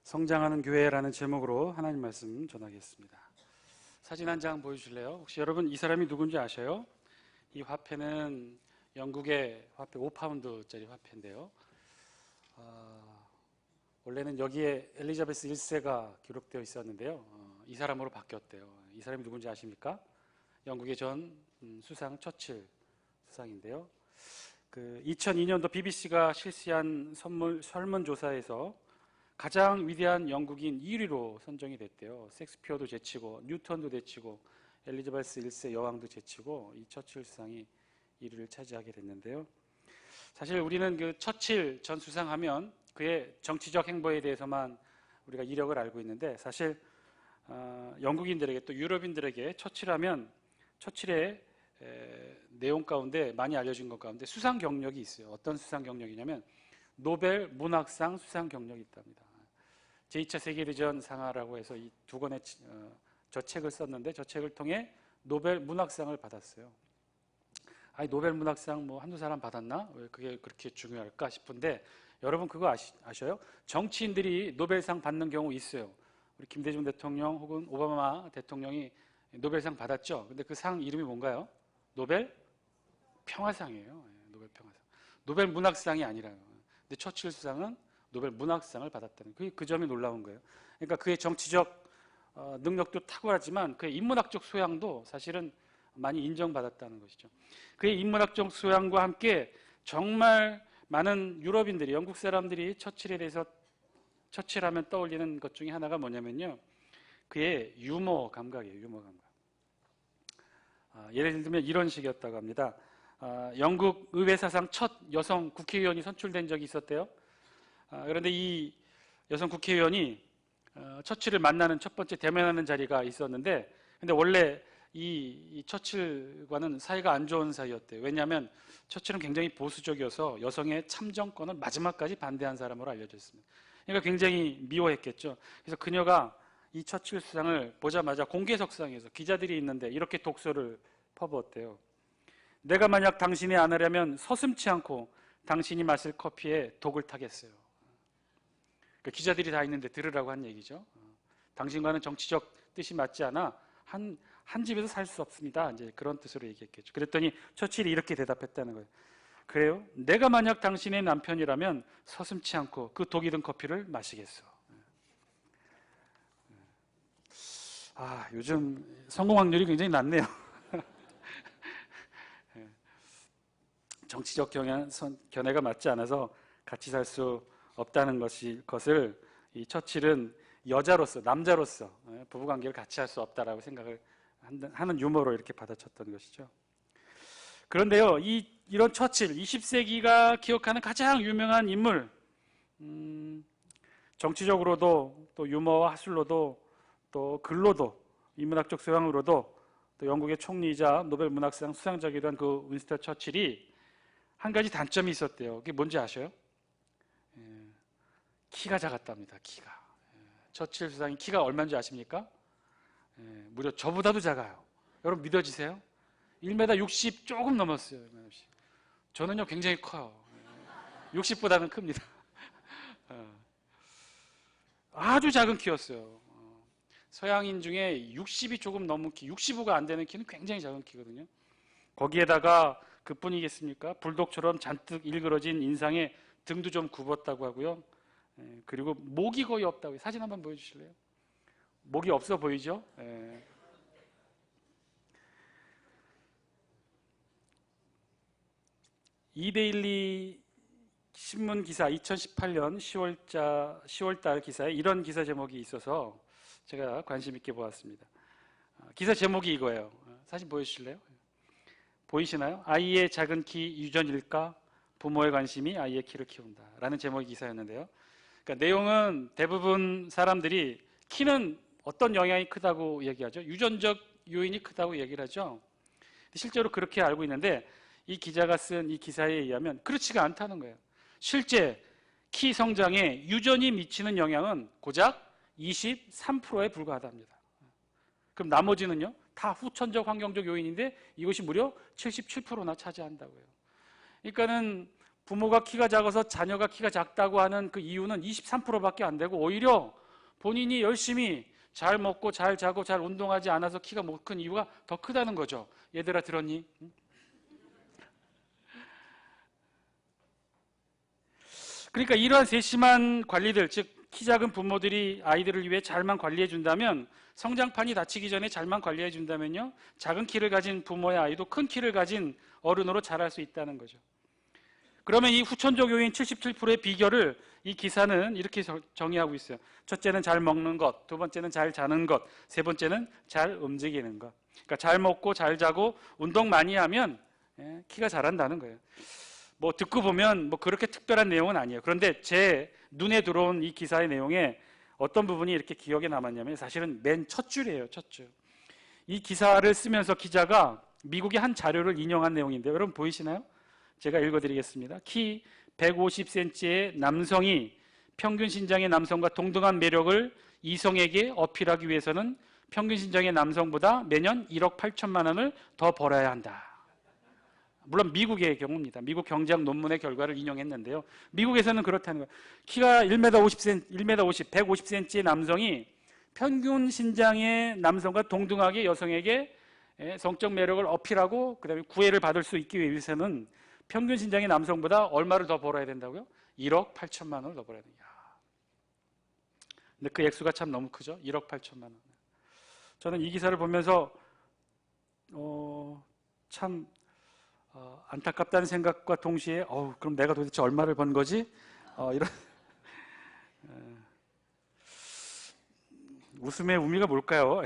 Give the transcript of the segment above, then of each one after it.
성장하는 교회라는 제목으로 하나님 말씀 전하겠습니다. 사진 한 장 보여주실래요? 혹시 여러분 이 사람이 누군지 아셔요? 이 화폐는 영국의 화폐 5파운드짜리 화폐인데요. 원래는 여기에 엘리자베스 1세가 기록되어 있었는데요. 이 사람으로 바뀌었대요. 이 사람이 누군지 아십니까? 영국의 전 수상 처칠 수상인데요. 2002년도 BBC가 실시한 설문조사에서 가장 위대한 영국인 1위로 선정이 됐대요. 셰익스피어도 제치고 뉴턴도 제치고 엘리자베스 1세 여왕도 제치고 이 처칠 수상이 1위를 차지하게 됐는데요. 사실 우리는 그 처칠 전 수상하면 그의 정치적 행보에 대해서만 우리가 이력을 알고 있는데, 사실 영국인들에게 또 유럽인들에게 처칠하면 처칠의 내용 가운데 많이 알려진 것 가운데 수상 경력이 있어요. 어떤 수상 경력이냐면 노벨 문학상 수상 경력이 있답니다. 제2차 세계대전 상하라고 해서 이 두 권의 저 책을 썼는데, 저 책을 통해 노벨 문학상을 받았어요. 아니, 노벨 문학상 뭐 한두 사람 받았나? 왜 그게 그렇게 중요할까 싶은데, 여러분 그거 아셔요? 정치인들이 노벨상 받는 경우 있어요. 우리 김대중 대통령 혹은 오바마 대통령이 노벨상 받았죠. 근데 그 상 이름이 뭔가요? 노벨 평화상이에요. 노벨 평화상. 노벨 문학상이 아니라요. 근데 처칠 수상은 노벨 문학상을 받았다는 그 점이 놀라운 거예요. 그러니까 그의 정치적 능력도 탁월하지만 그의 인문학적 소양도 사실은 많이 인정받았다는 것이죠. 그의 인문학적 소양과 함께 정말 많은 유럽인들이, 영국 사람들이 처칠에 대해서, 처칠하면 떠올리는 것 중에 하나가 뭐냐면요, 그의 유머 감각이에요. 유머 감각. 예를 들면 이런 식이었다고 합니다. 영국 의회 사상 첫 여성 국회의원이 선출된 적이 있었대요. 그런데 이 여성 국회의원이 처칠을 만나는 첫 번째 대면하는 자리가 있었는데, 근데 원래 이 처칠과는 사이가 안 좋은 사이였대요. 왜냐하면 처칠은 굉장히 보수적이어서 여성의 참정권을 마지막까지 반대한 사람으로 알려져 있습니다. 그러니까 굉장히 미워했겠죠. 그래서 그녀가 이 처칠 수상을 보자마자 공개석상에서 기자들이 있는데 이렇게 독서를 퍼부었대요. 내가 만약 당신의 아내라면 서슴지 않고 당신이 마실 커피에 독을 타겠어요. 그러니까 기자들이 다 있는데 들으라고 한 얘기죠. 당신과는 정치적 뜻이 맞지 않아 한 집에서 살 수 없습니다. 이제 그런 뜻으로 얘기했겠죠. 그랬더니 처칠이 이렇게 대답했다는 거예요. 그래요? 내가 만약 당신의 남편이라면 서슴지 않고 그 독이 든 커피를 마시겠어. 요즘 성공 확률이 굉장히 낮네요. 정치적 견해가 맞지 않아서 같이 살 수 없다는 것을 이 처칠은 여자로서, 남자로서 부부관계를 같이 할 수 없다라고 생각을 하는 유머로 이렇게 받아쳤던 것이죠. 그런데요, 이런 처칠, 20세기가 기억하는 가장 유명한 인물, 정치적으로도 또 유머와 하술로도 또 글로도 인문학적 소양으로도 또 영국의 총리이자 노벨 문학상 수상자이기도 한 그 윈스턴 처칠이 한 가지 단점이 있었대요. 그게 뭔지 아셔요? 키가 작았답니다. 키가. 처칠 수상이 키가 얼마인지 아십니까? 무려 저보다도 작아요. 여러분 믿어지세요? 1m 60 조금 넘었어요. 1m 60. 저는요 굉장히 커요. 60보다는 큽니다. 아주 작은 키였어요. 서양인 중에 60이 조금 넘은 키, 65가 안 되는 키는 굉장히 작은 키거든요. 거기에다가 그뿐이겠습니까? 불독처럼 잔뜩 일그러진 인상에 등도 좀 굽었다고 하고요. 그리고 목이 거의 없다고 해요. 사진 한번 보여주실래요? 목이 없어 보이죠? 이데일리 신문 기사 2018년 10월달 기사에 이런 기사 제목이 있어서 제가 관심 있게 보았습니다. 기사 제목이 이거예요. 사진 보여주실래요? 보이시나요? 아이의 작은 키 유전일까? 부모의 관심이 아이의 키를 키운다 라는 제목의 기사였는데요. 그러니까 내용은 대부분 사람들이 키는 어떤 영향이 크다고 얘기하죠. 유전적 요인이 크다고 얘기를 하죠. 실제로 그렇게 알고 있는데 이 기자가 쓴 이 기사에 의하면 그렇지가 않다는 거예요. 실제 키 성장에 유전이 미치는 영향은 고작 23%에 불과하답니다. 그럼 나머지는요? 다 후천적 환경적 요인인데 이것이 무려 77%나 차지한다고요. 그러니까는 부모가 키가 작아서 자녀가 키가 작다고 하는 그 이유는 23%밖에 안 되고 오히려 본인이 열심히 잘 먹고 잘 자고 잘 운동하지 않아서 키가 못 큰 이유가 더 크다는 거죠. 얘들아 들었니? 그러니까 이러한 세심한 관리들, 즉 키 작은 부모들이 아이들을 위해 잘만 관리해 준다면, 성장판이 다치기 전에 잘만 관리해 준다면요, 작은 키를 가진 부모의 아이도 큰 키를 가진 어른으로 자랄 수 있다는 거죠. 그러면 이 후천적 요인 77%의 비결을 이 기사는 이렇게 정의하고 있어요. 첫째는 잘 먹는 것, 두 번째는 잘 자는 것, 세 번째는 잘 움직이는 것. 그러니까 잘 먹고 잘 자고 운동 많이 하면 키가 자란다는 거예요. 뭐 듣고 보면 뭐 그렇게 특별한 내용은 아니에요. 그런데 제 눈에 들어온 이 기사의 내용에 어떤 부분이 이렇게 기억에 남았냐면, 사실은 맨 첫 줄이에요. 첫 줄. 이 기사를 쓰면서 기자가 미국의 한 자료를 인용한 내용인데요. 여러분 보이시나요? 제가 읽어드리겠습니다. 키 150cm의 남성이 평균 신장의 남성과 동등한 매력을 이성에게 어필하기 위해서는 평균 신장의 남성보다 매년 1억 8천만 원을 더 벌어야 한다. 물론 미국의 경우입니다. 미국 경제학 논문의 결과를 인용했는데요. 미국에서는 그렇다는 거예요. 키가 1m 50cm, 1m 50, 150cm의 남성이 평균 신장의 남성과 동등하게 여성에게 성적 매력을 어필하고 그다음에 구애를 받을 수 있기 위해서는 평균 신장의 남성보다 얼마를 더 벌어야 된다고요? 1억 8천만 원을 더 벌어야 된다. 근데 그 액수가 참 너무 크죠? 1억 8천만 원. 저는 이 기사를 보면서 참 안타깝다는 생각과 동시에 그럼 내가 도대체 얼마를 번 거지? 이런 웃음의 의미가 뭘까요?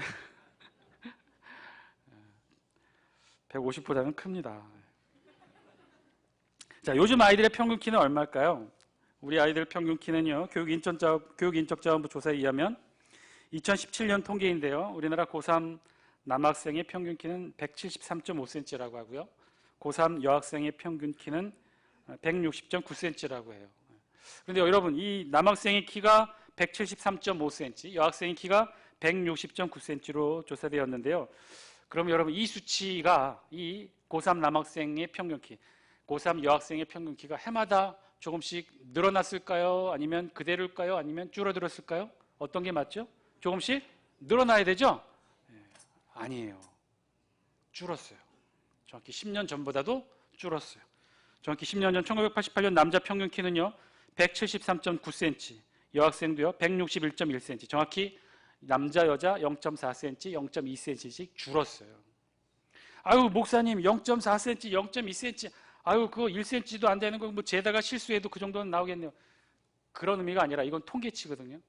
150보다는 큽니다. 자, 요즘 아이들의 평균 키는 얼마일까요? 우리 아이들 평균 키는요, 교육인적자원부 조사에 의하면 2017년 통계인데요, 우리나라 고3 남학생의 평균 키는 173.5cm라고 하고요, 고3 여학생의 평균 키는 160.9cm라고 해요. 그런데 여러분, 이 남학생의 키가 173.5cm, 여학생의 키가 160.9cm로 조사되었는데요. 그럼 여러분, 이 수치가 이 고3 남학생의 평균 키, 고3 여학생의 평균 키가 해마다 조금씩 늘어났을까요? 아니면 그대로일까요? 아니면 줄어들었을까요? 어떤 게 맞죠? 조금씩 늘어나야 되죠? 아니에요. 줄었어요. 정확히 10년 전보다도 줄었어요. 정확히 10년 전 1988년 남자 평균 키는요 173.9cm, 여학생도요 161.1cm, 정확히 남자 여자 0.4cm, 0.2cm씩 줄었어요. 아유 목사님 0.4cm, 0.2cm, 아유 그거 1cm도 안 되는 거 뭐 재다가 실수해도 그 정도는 나오겠네요. 그런 의미가 아니라 이건 통계치거든요.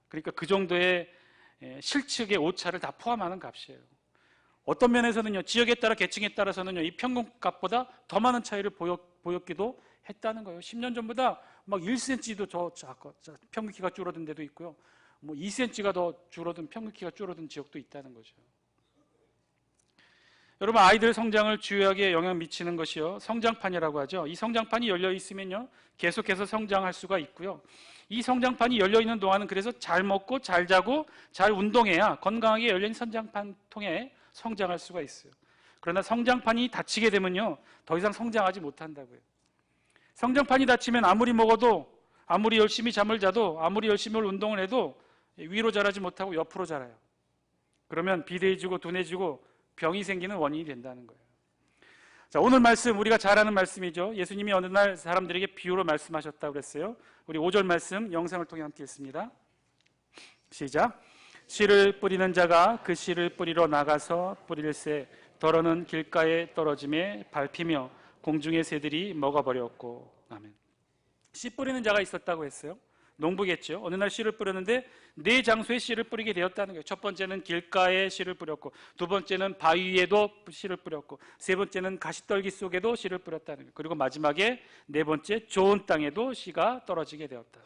그러니까 그 정도의 실측의 오차를 다 포함하는 값이에요. 어떤 면에서는요, 지역에 따라 계층에 따라서는요, 이 평균값보다 더 많은 차이를 보였기도 했다는 거예요. 10년 전보다 막 1cm도 더 평균 키가 줄어든 데도 있고요, 뭐 2cm가 더 줄어든 평균 키가 줄어든 지역도 있다는 거죠. 여러분, 아이들 성장을 주요하게 영향 미치는 것이요, 성장판이라고 하죠. 이 성장판이 열려 있으면요, 계속해서 성장할 수가 있고요. 이 성장판이 열려 있는 동안은 그래서 잘 먹고 잘 자고 잘 운동해야 건강하게 열린 성장판 통해 성장할 수가 있어요. 그러나 성장판이 닫히게 되면요, 더 이상 성장하지 못한다고요. 성장판이 닫히면 아무리 먹어도, 아무리 열심히 잠을 자도, 아무리 열심히 운동을 해도 위로 자라지 못하고 옆으로 자라요. 그러면 비대해지고 둔해지고 병이 생기는 원인이 된다는 거예요. 자, 오늘 말씀 우리가 잘 아는 말씀이죠. 예수님이 어느 날 사람들에게 비유로 말씀하셨다고 그랬어요. 우리 5절 말씀 영상을 통해 함께 읽습니다. 시작. 씨를 뿌리는 자가 그 씨를 뿌리러 나가서 뿌릴새 더러는 길가에 떨어짐에 밟히며 공중의 새들이 먹어버렸고. 아멘. 씨 뿌리는 자가 있었다고 했어요. 농부겠죠. 어느 날 씨를 뿌렸는데 네 장소에 씨를 뿌리게 되었다는 거예요. 첫 번째는 길가에 씨를 뿌렸고, 두 번째는 바위 위에도 씨를 뿌렸고, 세 번째는 가시떨기 속에도 씨를 뿌렸다는 거예요. 그리고 마지막에 네 번째, 좋은 땅에도 씨가 떨어지게 되었다.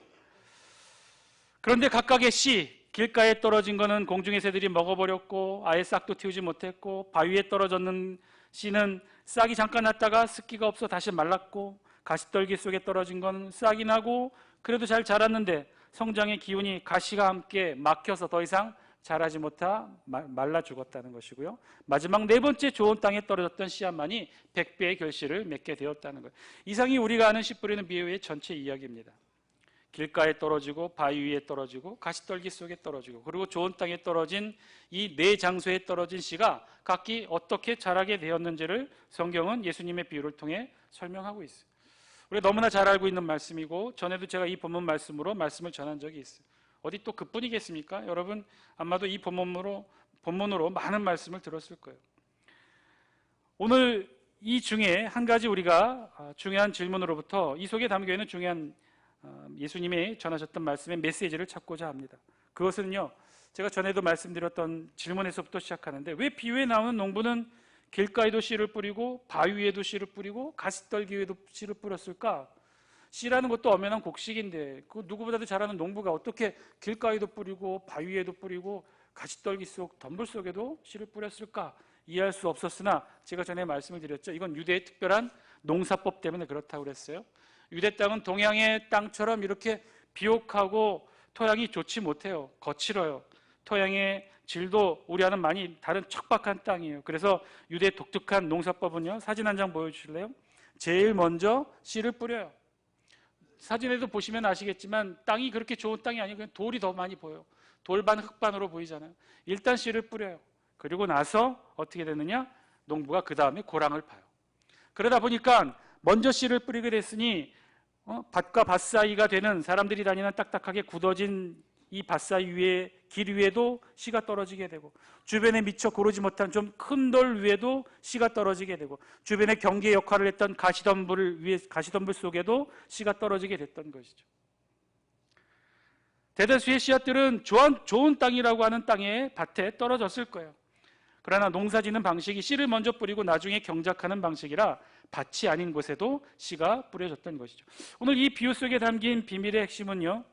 그런데 각각의 씨, 길가에 떨어진 거는 공중의 새들이 먹어버렸고 아예 싹도 틔우지 못했고, 바위에 떨어졌는 씨는 싹이 잠깐 났다가 습기가 없어 다시 말랐고, 가시떨기 속에 떨어진 건 싹이 나고 그래도 잘 자랐는데 성장의 기운이 가시가 함께 막혀서 더 이상 자라지 못하 말라 죽었다는 것이고요. 마지막 네 번째 좋은 땅에 떨어졌던 씨앗만이 100배의 결실을 맺게 되었다는 거예요. 이상이 우리가 아는 씨 뿌리는 비유의 전체 이야기입니다. 길가에 떨어지고 바위 위에 떨어지고 가시떨기 속에 떨어지고 그리고 좋은 땅에 떨어진 이 네 장소에 떨어진 씨가 각기 어떻게 자라게 되었는지를 성경은 예수님의 비유를 통해 설명하고 있어요. 우리가 너무나 잘 알고 있는 말씀이고 전에도 제가 이 본문 말씀으로 말씀을 전한 적이 있어요. 어디 또 그뿐이겠습니까? 여러분 아마도 이 본문으로 많은 말씀을 들었을 거예요. 오늘 이 중에 한 가지 우리가 중요한 질문으로부터 이 속에 담겨 있는 중요한 예수님이 전하셨던 말씀의 메시지를 찾고자 합니다. 그것은요, 제가 전에도 말씀드렸던 질문에서부터 시작하는데 왜 비유에 나오는 농부는 길가에도 씨를 뿌리고 바위 위에도 씨를 뿌리고 가시떨기 위에도 씨를 뿌렸을까? 씨라는 것도 엄연한 곡식인데 그 누구보다도 잘하는 농부가 어떻게 길가에도 뿌리고 바위 위에도 뿌리고 가시떨기 속 덤불 속에도 씨를 뿌렸을까? 이해할 수 없었으나 제가 전에 말씀을 드렸죠. 이건 유대의 특별한 농사법 때문에 그렇다고 그랬어요. 유대 땅은 동양의 땅처럼 이렇게 비옥하고 토양이 좋지 못해요. 거칠어요. 토양의 질도 우리와는 많이 다른 척박한 땅이에요. 그래서 유대의 독특한 농사법은요, 사진 한 장 보여주실래요? 제일 먼저 씨를 뿌려요. 사진에도 보시면 아시겠지만 땅이 그렇게 좋은 땅이 아니고 그냥 돌이 더 많이 보여요. 돌반 흙반으로 보이잖아요. 일단 씨를 뿌려요. 그리고 나서 어떻게 되느냐? 농부가 그 다음에 고랑을 파요. 그러다 보니까 먼저 씨를 뿌리게 됐으니 밭과 밭 사이가 되는 사람들이 다니는 딱딱하게 굳어진 이 밭 사이 위에 길 위에도 씨가 떨어지게 되고 주변에 미처 고르지 못한 좀 큰 돌 위에도 씨가 떨어지게 되고 주변에 경계 역할을 했던 가시덤불 속에도 씨가 떨어지게 됐던 것이죠. 대다수의 씨앗들은 좋은 땅이라고 하는 땅에 밭에 떨어졌을 거예요. 그러나 농사짓는 방식이 씨를 먼저 뿌리고 나중에 경작하는 방식이라 밭이 아닌 곳에도 씨가 뿌려졌던 것이죠. 오늘 이 비유 속에 담긴 비밀의 핵심은요,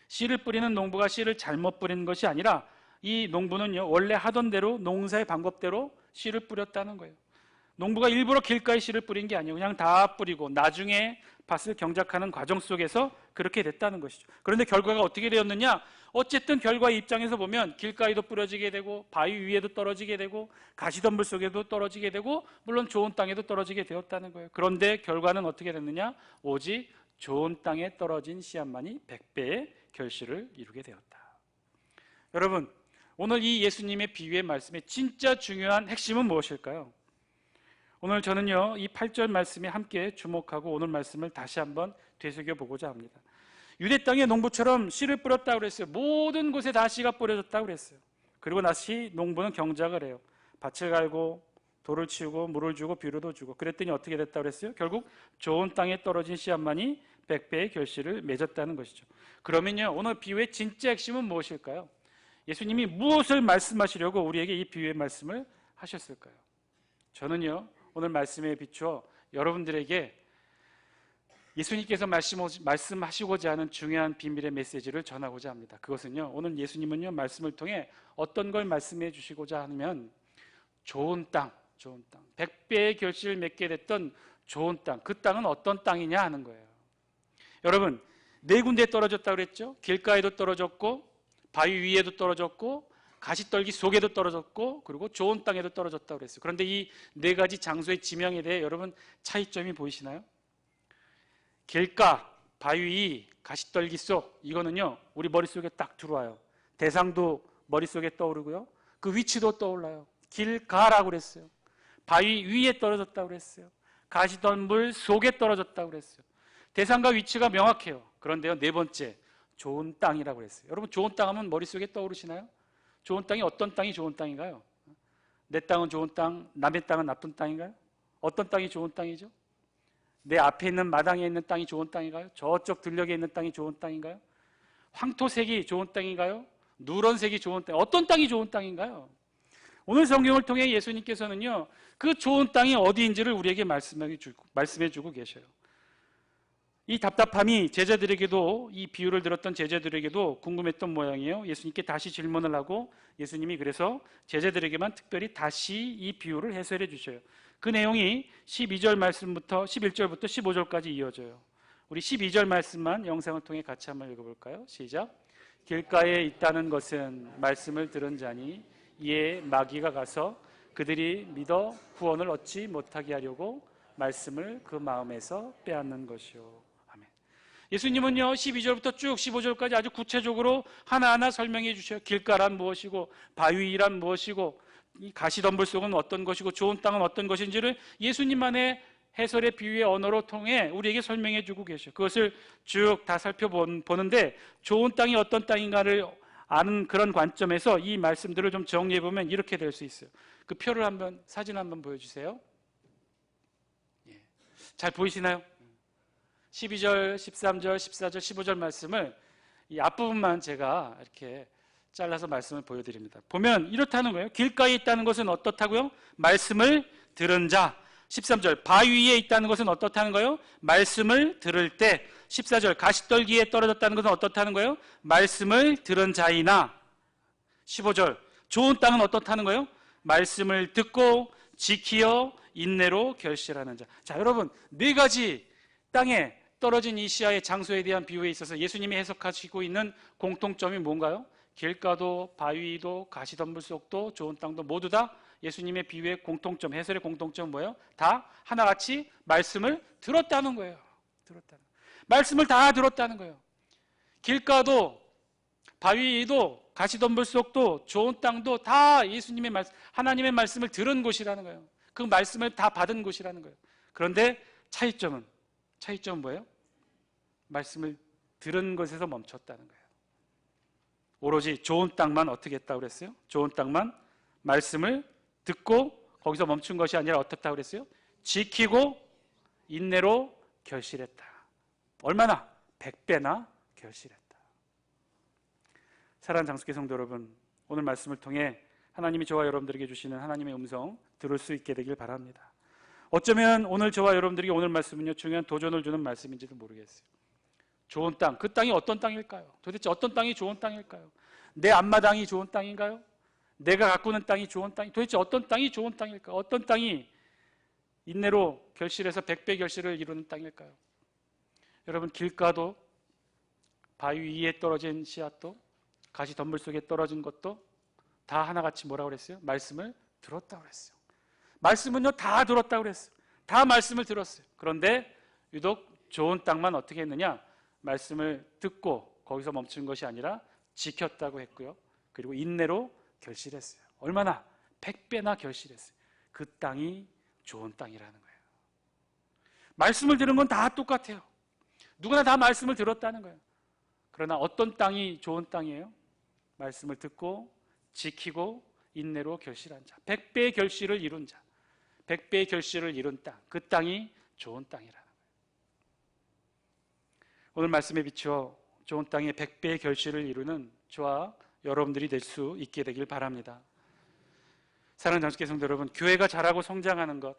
씨를 뿌리는 농부가 씨를 잘못 뿌린 것이 아니라 이 농부는요, 원래 하던 대로 농사의 방법대로 씨를 뿌렸다는 거예요. 농부가 일부러 길가에 씨를 뿌린 게 아니에요. 그냥 다 뿌리고 나중에 밭을 경작하는 과정 속에서 그렇게 됐다는 것이죠. 그런데 결과가 어떻게 되었느냐? 어쨌든 결과의 입장에서 보면 길가에도 뿌려지게 되고 바위 위에도 떨어지게 되고 가시덤불 속에도 떨어지게 되고 물론 좋은 땅에도 떨어지게 되었다는 거예요. 그런데 결과는 어떻게 됐느냐? 오직 좋은 땅에 떨어진 씨앗만이 100배의 결실을 이루게 되었다. 여러분, 오늘 이 예수님의 비유의 말씀의 진짜 중요한 핵심은 무엇일까요? 오늘 저는요, 이 8절 말씀에 함께 주목하고 오늘 말씀을 다시 한번 되새겨보고자 합니다. 유대 땅의 농부처럼 씨를 뿌렸다고 그랬어요. 모든 곳에 다 씨가 뿌려졌다고 그랬어요. 그리고 다시 농부는 경작을 해요. 밭을 갈고 돌을 치우고 물을 주고 비료도 주고 그랬더니 어떻게 됐다고 그랬어요? 결국 좋은 땅에 떨어진 씨앗만이 100배의 결실을 맺었다는 것이죠. 그러면요, 오늘 비유의 진짜 핵심은 무엇일까요? 예수님이 무엇을 말씀하시려고 우리에게 이 비유의 말씀을 하셨을까요? 저는요, 오늘 말씀에 비추어 여러분들에게 예수님께서 말씀하시고자 하는 중요한 비밀의 메시지를 전하고자 합니다. 그것은요, 오늘 예수님은요, 말씀을 통해 어떤 걸 말씀해 주시고자 하면 좋은 땅, 100배의 결실을 맺게 됐던 좋은 땅, 그 땅은 어떤 땅이냐 하는 거예요. 여러분, 네 군데에 떨어졌다고 그랬죠? 길가에도 떨어졌고 바위 위에도 떨어졌고 가시떨기 속에도 떨어졌고 그리고 좋은 땅에도 떨어졌다고 그랬어요. 그런데 이 네 가지 장소의 지명에 대해 여러분 차이점이 보이시나요? 길가, 바위, 가시떨기 속, 이거는요 우리 머릿속에 딱 들어와요. 대상도 머릿속에 떠오르고요, 그 위치도 떠올라요. 길가라고 그랬어요. 바위 위에 떨어졌다고 그랬어요. 가시덤불 속에 떨어졌다고 그랬어요. 대상과 위치가 명확해요. 그런데요, 네 번째, 좋은 땅이라고 그랬어요. 여러분, 좋은 땅 하면 머릿속에 떠오르시나요? 좋은 땅이 어떤 땅이 좋은 땅인가요? 내 땅은 좋은 땅, 남의 땅은 나쁜 땅인가요? 어떤 땅이 좋은 땅이죠? 내 앞에 있는 마당에 있는 땅이 좋은 땅인가요? 저쪽 들녘에 있는 땅이 좋은 땅인가요? 황토색이 좋은 땅인가요? 누런색이 좋은 땅, 어떤 땅이 좋은 땅인가요? 오늘 성경을 통해 예수님께서는요, 그 좋은 땅이 어디인지를 우리에게 말씀해주고 계셔요. 이 답답함이 제자들에게도, 이 비유를 들었던 제자들에게도 궁금했던 모양이에요. 예수님께 다시 질문을 하고 예수님이 그래서 제자들에게만 특별히 다시 이 비유를 해설해 주셔요. 그 내용이 12절 말씀부터 11절부터 15절까지 이어져요. 우리 12절 말씀만 영상을 통해 같이 한번 읽어볼까요? 시작. 길가에 있다는 것은 말씀을 들은 자니 이에 마귀가 가서 그들이 믿어 구원을 얻지 못하게 하려고 말씀을 그 마음에서 빼앗는 것이요. 아멘. 예수님은요 12절부터 쭉 15절까지 아주 구체적으로 하나하나 설명해 주셔요. 길가란 무엇이고 바위란 무엇이고 이 가시덤불 속은 어떤 것이고 좋은 땅은 어떤 것인지를 예수님만의 해설의 비유의 언어로 통해 우리에게 설명해 주고 계셔요. 그것을 쭉 다 살펴보는데 좋은 땅이 어떤 땅인가를 아는 그런 관점에서 이 말씀들을 좀 정리해 보면 이렇게 될 수 있어요. 그 표를 한번 사진 한번 보여주세요. 예. 잘 보이시나요? 12절, 13절, 14절, 15절 말씀을 이 앞부분만 제가 이렇게 잘라서 말씀을 보여드립니다. 보면 이렇다는 거예요. 길가에 있다는 것은 어떻다고요? 말씀을 들은 자. 13절 바위 위에 있다는 것은 어떻다는 거예요? 말씀을 들을 때. 14절 가시떨기에 떨어졌다는 것은 어떻다는 거예요? 말씀을 들은 자이나. 15절 좋은 땅은 어떻다는 거예요? 말씀을 듣고 지키어 인내로 결실하는 자. 자, 여러분 네 가지 땅에 떨어진 이 시야의 장소에 대한 비유에 있어서 예수님이 해석하시고 있는 공통점이 뭔가요? 길가도 바위도 가시덤불 속도 좋은 땅도 모두 다 예수님의 비유의 공통점, 해설의 공통점은 뭐예요? 다 하나같이 말씀을 들었다는 거예요. 들었다는 거예요. 말씀을 다 들었다는 거예요. 길가도 바위도 가시덤불 속도 좋은 땅도 다 예수님의 말씀, 하나님의 말씀을 들은 곳이라는 거예요. 그 말씀을 다 받은 곳이라는 거예요. 그런데 차이점은 뭐예요? 말씀을 들은 것에서 멈췄다는 거예요. 오로지 좋은 땅만 어떻게 했다고 그랬어요? 좋은 땅만 말씀을 듣고 거기서 멈춘 것이 아니라 어떻다고 그랬어요? 지키고 인내로 결실했다. 얼마나? 100배나 결실했다. 사랑하는 장수교 성도 여러분, 오늘 말씀을 통해 하나님이 저와 여러분들에게 주시는 하나님의 음성 들을 수 있게 되길 바랍니다. 어쩌면 오늘 저와 여러분들에게 오늘 말씀은요 중요한 도전을 주는 말씀인지도 모르겠어요. 좋은 땅, 그 땅이 어떤 땅일까요? 도대체 어떤 땅이 좋은 땅일까요? 내 앞마당이 좋은 땅인가요? 내가 갖고 있는 땅이 좋은 땅이 도대체 어떤 땅이 좋은 땅일까요? 어떤 땅이 인내로 결실해서 100배 결실을 이루는 땅일까요? 여러분 길가도 바위 위에 떨어진 씨앗도 가시 덤불 속에 떨어진 것도 다 하나같이 뭐라고 그랬어요? 말씀을 들었다고 그랬어요. 말씀은요 다 들었다고 그랬어요. 다 말씀을 들었어요. 그런데 유독 좋은 땅만 어떻게 했느냐? 말씀을 듣고 거기서 멈춘 것이 아니라 지켰다고 했고요. 그리고 인내로 결실했어요. 얼마나? 100배나 결실했어요. 그 땅이 좋은 땅이라는 거예요. 말씀을 들은 건 다 똑같아요. 누구나 다 말씀을 들었다는 거예요. 그러나 어떤 땅이 좋은 땅이에요? 말씀을 듣고 지키고 인내로 결실한 자. 100배의 결실을 이룬 자. 100배의 결실을 이룬 땅. 그 땅이 좋은 땅이라는 거예요. 오늘 말씀에 비추어 좋은 땅의 100배의 결실을 이루는 저와 여러분들이 될 수 있게 되길 바랍니다. 사랑하는 장수교 성도 여러분, 교회가 자라고 성장하는 것,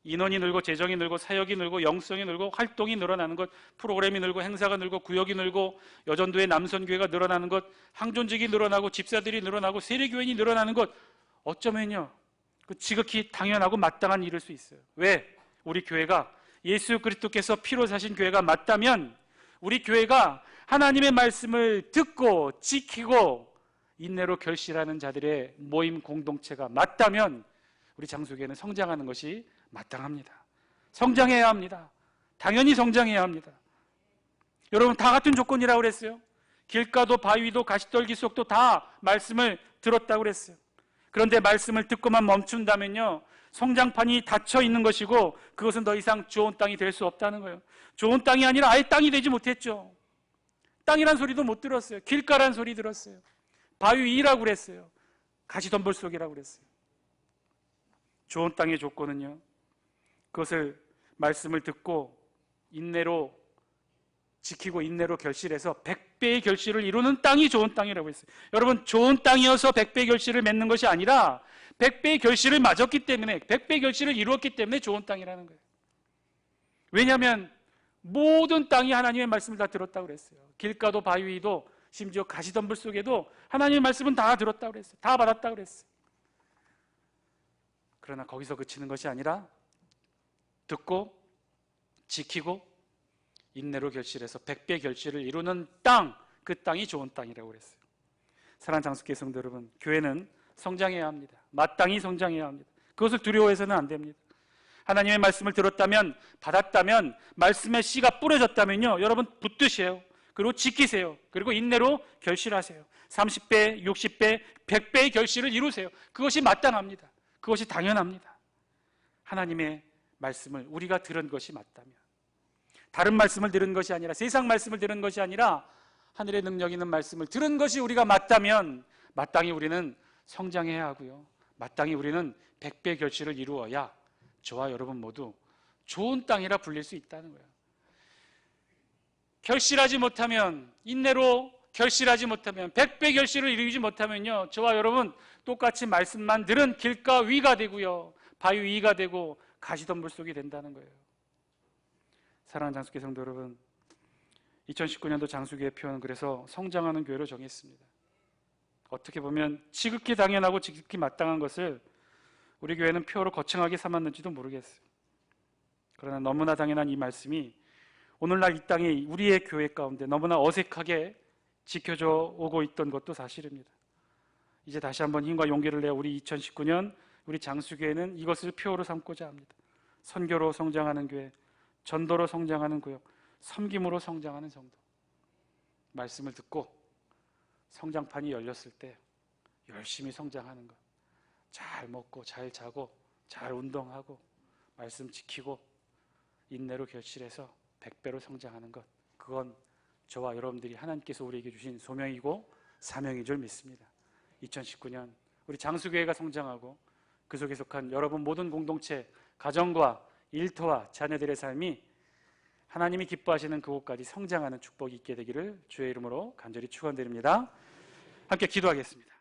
인원이 늘고 재정이 늘고 사역이 늘고 영성이 늘고 활동이 늘어나는 것, 프로그램이 늘고 행사가 늘고 구역이 늘고 여전도의 남선교회가 늘어나는 것, 항존직이 늘어나고 집사들이 늘어나고 세례교인이 늘어나는 것, 어쩌면요 그 지극히 당연하고 마땅한 일일 수 있어요. 왜? 우리 교회가 예수 그리스도께서 피로 사신 교회가 맞다면, 우리 교회가 하나님의 말씀을 듣고 지키고 인내로 결실하는 자들의 모임 공동체가 맞다면 우리 장수교회는 성장하는 것이 마땅합니다. 성장해야 합니다. 당연히 성장해야 합니다. 여러분 다 같은 조건이라고 그랬어요. 길가도 바위도 가시떨기 속도 다 말씀을 들었다고 그랬어요. 그런데 말씀을 듣고만 멈춘다면요 성장판이 닫혀 있는 것이고 그것은 더 이상 좋은 땅이 될 수 없다는 거예요. 좋은 땅이 아니라 아예 땅이 되지 못했죠. 땅이란 소리도 못 들었어요. 길가란 소리 들었어요. 바위 위라고 그랬어요. 가시덤불 속이라고 그랬어요. 좋은 땅의 조건은요 그것을 말씀을 듣고 인내로 지키고 인내로 결실해서 100배의 결실을 이루는 땅이 좋은 땅이라고 했어요. 여러분 좋은 땅이어서 100배의 결실을 맺는 것이 아니라 100배의 결실을 맞았기 때문에 100배의 결실을 이루었기 때문에 좋은 땅이라는 거예요. 왜냐하면 모든 땅이 하나님의 말씀을 다 들었다고 그랬어요. 길가도 바위도 심지어 가시덤불 속에도 하나님의 말씀은 다 들었다고 그랬어요. 다 받았다고 그랬어요. 그러나 거기서 그치는 것이 아니라 듣고 지키고 인내로 결실해서 100배 결실을 이루는 땅, 그 땅이 좋은 땅이라고 그랬어요. 사랑하는 장수교회 성도 여러분, 교회는 성장해야 합니다. 마땅히 성장해야 합니다. 그것을 두려워해서는 안 됩니다. 하나님의 말씀을 들었다면, 받았다면, 말씀의 씨가 뿌려졌다면요, 여러분 붙드세요. 그리고 지키세요. 그리고 인내로 결실하세요. 30배, 60배, 100배의 결실을 이루세요. 그것이 마땅합니다. 그것이 당연합니다. 하나님의 말씀을 우리가 들은 것이 맞다면, 다른 말씀을 들은 것이 아니라, 세상 말씀을 들은 것이 아니라 하늘의 능력 있는 말씀을 들은 것이 우리가 맞다면 마땅히 우리는 성장해야 하고요, 마땅히 우리는 100배 결실을 이루어야 저와 여러분 모두 좋은 땅이라 불릴 수 있다는 거예요. 결실하지 못하면, 인내로 결실하지 못하면, 100배 결실을 이루지 못하면요, 저와 여러분 똑같이 말씀만 들은 길가 위가 되고요, 바위 위가 되고 가시덤불 속이 된다는 거예요. 사랑하는 장수교회 성도 여러분, 2019년도 장수교회 표현은 그래서 성장하는 교회로 정했습니다. 어떻게 보면 지극히 당연하고 지극히 마땅한 것을 우리 교회는 표로 거창하게 삼았는지도 모르겠어요. 그러나 너무나 당연한 이 말씀이 오늘날 이 땅에 우리의 교회 가운데 너무나 어색하게 지켜져 오고 있던 것도 사실입니다. 이제 다시 한번 힘과 용기를 내어 우리 2019년 우리 장수교회는 이것을 표로 삼고자 합니다. 선교로 성장하는 교회, 전도로 성장하는 구역, 섬김으로 성장하는 성도. 말씀을 듣고 성장판이 열렸을 때 열심히 성장하는 것, 잘 먹고 잘 자고 잘 운동하고 말씀 지키고 인내로 결실해서 100배로 성장하는 것, 그건 저와 여러분들이 하나님께서 우리에게 주신 소명이고 사명인 줄 믿습니다. 2019년 우리 장수교회가 성장하고 그 속에 속한 여러분 모든 공동체, 가정과 일터와 자녀들의 삶이 하나님이 기뻐하시는 그곳까지 성장하는 축복이 있게 되기를 주의 이름으로 간절히 축원드립니다. 함께 기도하겠습니다.